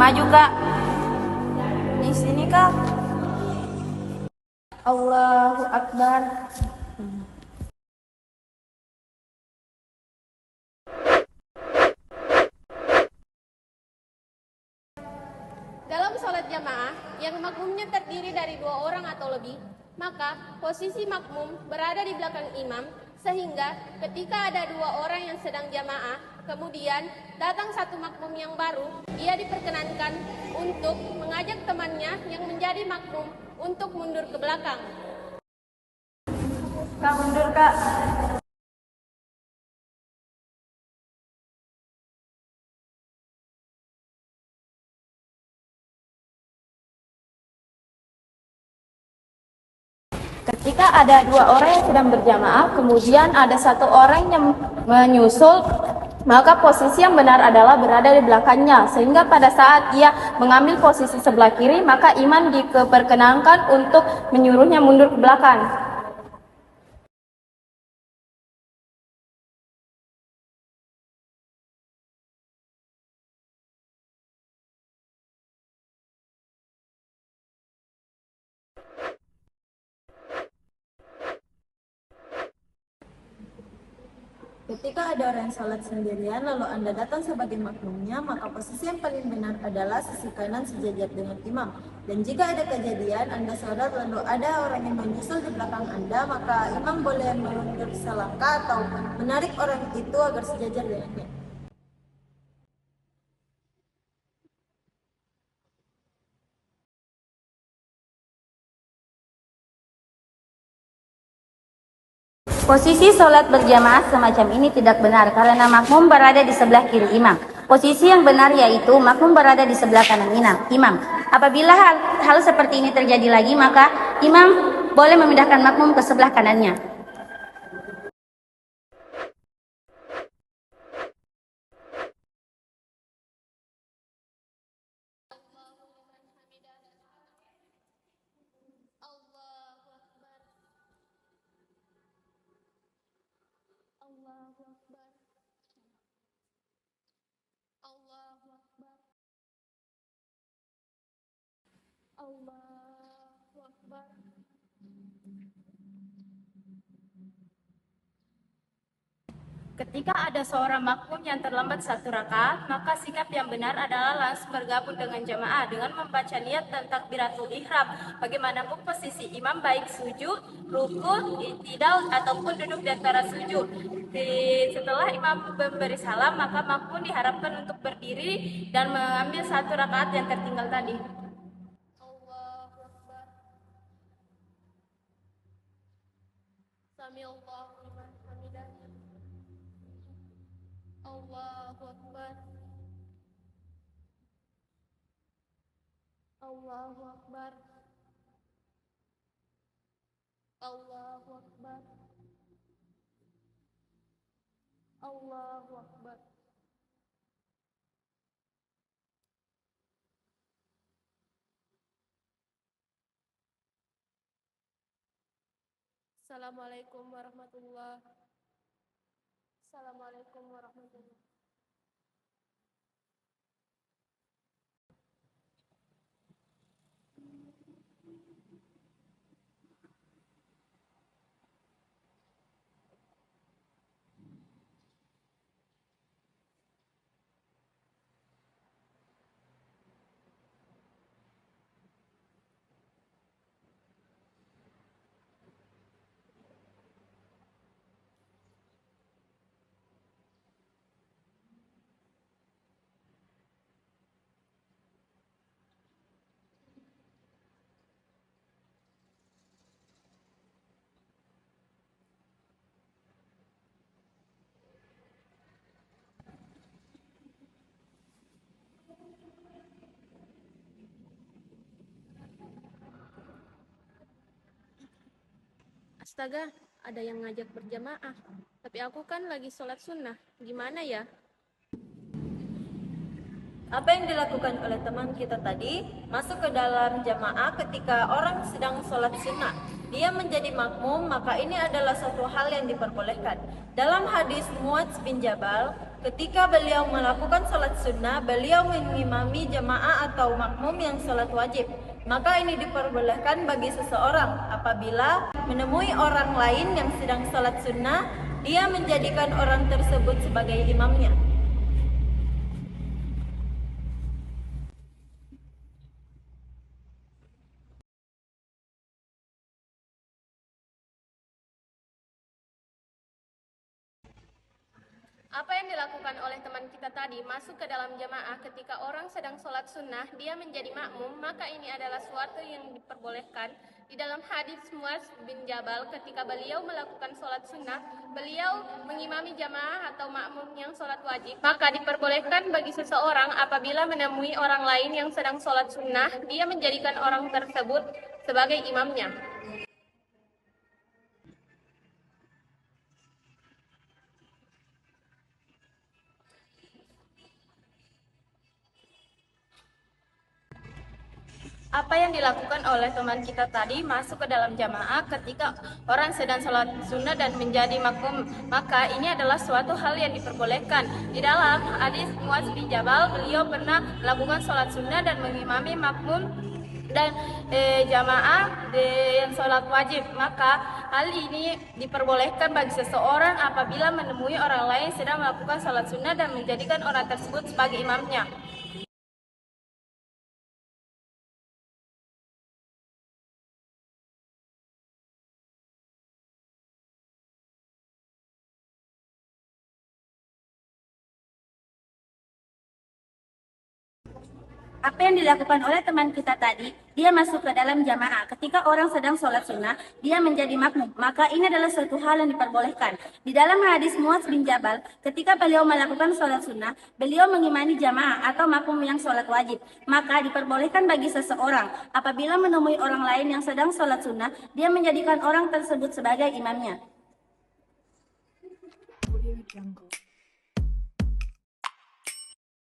maju, Kak. Di sini, Kak. Allahu Akbar. Dalam sholat jamaah yang makmumnya terdiri dari 2 orang atau lebih, maka posisi makmum berada di belakang imam, sehingga ketika ada 2 orang yang sedang jamaah, kemudian datang satu makmum yang baru, ia diperkenankan untuk mengajak temannya yang menjadi makmum untuk mundur ke belakang. Kak, mundur, Kak. Ketika ada 2 orang yang sedang berjamaah, kemudian ada 1 orang yang menyusul, maka posisi yang benar adalah berada di belakangnya. Sehingga pada saat ia mengambil posisi sebelah kiri, maka imam diperkenankan untuk menyuruhnya mundur ke belakang. Ketika ada orang yang sholat sendirian lalu Anda datang sebagai makmumnya, maka posisi yang paling benar adalah sisi kanan sejajar dengan imam. Dan jika ada kejadian Anda sholat lalu ada orang yang menyusul di belakang Anda, maka imam boleh mundur selangkah atau menarik orang itu agar sejajar dengannya. Posisi sholat berjamaah semacam ini tidak benar karena makmum berada di sebelah kiri imam. Posisi yang benar yaitu makmum berada di sebelah kanan imam. Apabila hal seperti ini terjadi lagi, maka imam boleh memindahkan makmum ke sebelah kanannya. Allahu Akbar. Allahu Akbar. Allahu Akbar. Ketika ada seorang makmum yang terlambat 1 rakaat, maka sikap yang benar adalah langsung bergabung dengan jamaah dengan membaca niat dan takbiratul ihram. Bagaimanapun posisi imam, baik sujud, rukuk, i'tidal ataupun duduk di antara sujud. Setelah imam memberi salam, maka makmum diharapkan untuk berdiri dan mengambil 1 rakaat yang tertinggal tadi. Allahu Akbar. Sami Allahu liman hamidah. Allahu Akbar. Allahu Akbar. Allahu Akbar. Allahu Akbar. Assalamualaikum warahmatullahi wabarakatuh. Assalamualaikum warahmatullahi wabarakatuh. Astaga, ada yang ngajak berjamaah. Tapi aku kan lagi sholat sunnah. Gimana ya? Apa yang dilakukan oleh teman kita tadi, masuk ke dalam jamaah ketika orang sedang sholat sunnah. Dia menjadi makmum, maka ini adalah suatu hal yang diperbolehkan. Dalam hadis Muadz bin Jabal, ketika beliau melakukan sholat sunnah, beliau mengimami jamaah atau makmum yang sholat wajib. Maka ini diperbolehkan bagi seseorang apabila menemui orang lain yang sedang sholat sunnah, dia menjadikan orang tersebut sebagai imamnya. Apa yang dilakukan oleh teman kita tadi masuk ke dalam jamaah ketika orang sedang sholat sunnah, dia menjadi makmum, maka ini adalah suatu yang diperbolehkan. Di dalam hadis Muaz bin Jabal, ketika beliau melakukan sholat sunnah, beliau mengimami jamaah atau makmum yang sholat wajib, maka diperbolehkan bagi seseorang apabila menemui orang lain yang sedang sholat sunnah, dia menjadikan orang tersebut sebagai imamnya. Apa yang dilakukan oleh teman kita tadi masuk ke dalam jamaah ketika orang sedang sholat sunnah dan menjadi makmum, maka ini adalah suatu hal yang diperbolehkan. Di dalam hadis Muaz bin Jabal, beliau pernah melakukan sholat sunnah dan mengimami makmum dan jamaah yang sholat wajib. Maka hal ini diperbolehkan bagi seseorang apabila menemui orang lain sedang melakukan sholat sunnah dan menjadikan orang tersebut sebagai imamnya. Apa yang dilakukan oleh teman kita tadi, dia masuk ke dalam jamaah. Ketika orang sedang sholat sunnah, dia menjadi makmum. Maka ini adalah suatu hal yang diperbolehkan. Di dalam hadis Muaz bin Jabal, ketika beliau melakukan sholat sunnah, beliau mengimani jamaah atau makmum yang sholat wajib. Maka diperbolehkan bagi seseorang, apabila menemui orang lain yang sedang sholat sunnah, dia menjadikan orang tersebut sebagai imamnya. Audio Jungle.